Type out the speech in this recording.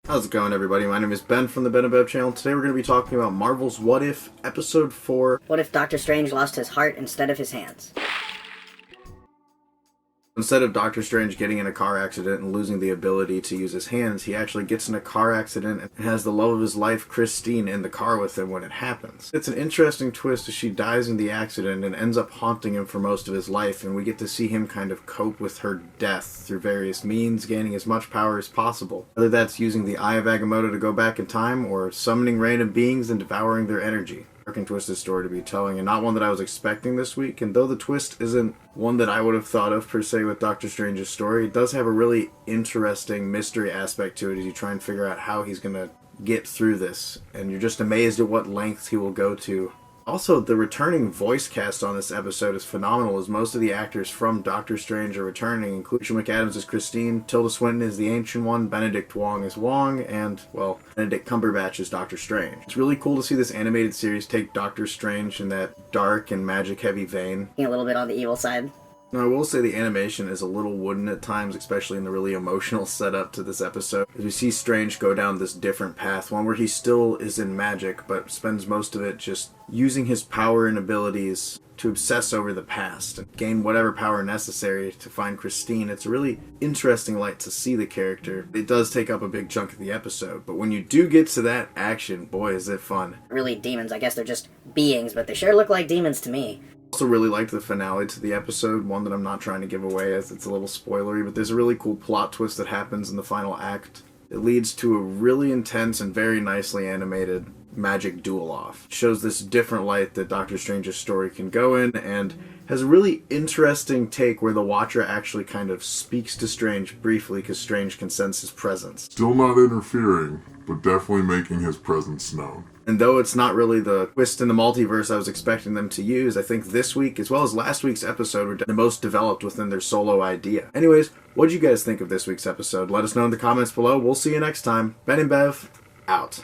How's it going, everybody? My name is Ben from the Ben and Bev channel. Today we're going to be talking about Marvel's What If, Episode 4. What if Doctor Strange lost his heart instead of his hands? Instead of Doctor Strange getting in a car accident and losing the ability to use his hands, he actually gets in a car accident and has the love of his life, Christine, in the car with him when it happens. It's an interesting twist as she dies in the accident and ends up haunting him for most of his life, and we get to see him kind of cope with her death through various means, gaining as much power as possible. Whether that's using the Eye of Agamotto to go back in time, or summoning random beings and devouring their energy. Twisted story to be telling, and not one that I was expecting this week. And though the twist isn't one that I would have thought of per se with Doctor Strange's story, it does have a really interesting mystery aspect to it as you try and figure out how he's gonna get through this, and you're just amazed at what lengths he will go to. Also, the returning voice cast on this episode is phenomenal, as most of the actors from Doctor Strange are returning, including McAdams as Christine, Tilda Swinton is the Ancient One, Benedict Wong as Wong, and, well, Benedict Cumberbatch as Doctor Strange. It's really cool to see this animated series take Doctor Strange in that dark and magic-heavy vein. A little bit on the evil side. Now, I will say the animation is a little wooden at times, especially in the really emotional setup to this episode. As we see Strange go down this different path, one where he still is in magic, but spends most of it just using his power and abilities to obsess over the past and gain whatever power necessary to find Christine. It's a really interesting light to see the character. It does take up a big chunk of the episode, but when you do get to that action, boy, is it fun. Really demons. I guess they're just beings, but they sure look like demons to me. Also really liked the finale to the episode, one that I'm not trying to give away as it's a little spoilery, but there's a really cool plot twist that happens in the final act. It leads to a really intense and very nicely animated magic duel-off. It shows this different light that Doctor Strange's story can go in, and has a really interesting take where the Watcher actually kind of speaks to Strange briefly because Strange can sense his presence. Still not interfering, but definitely making his presence known. And though it's not really the twist in the multiverse I was expecting them to use, I think this week, as well as last week's episode, were the most developed within their solo idea. Anyways, what did you guys think of this week's episode? Let us know in the comments below. We'll see you next time. Ben and Bev, out.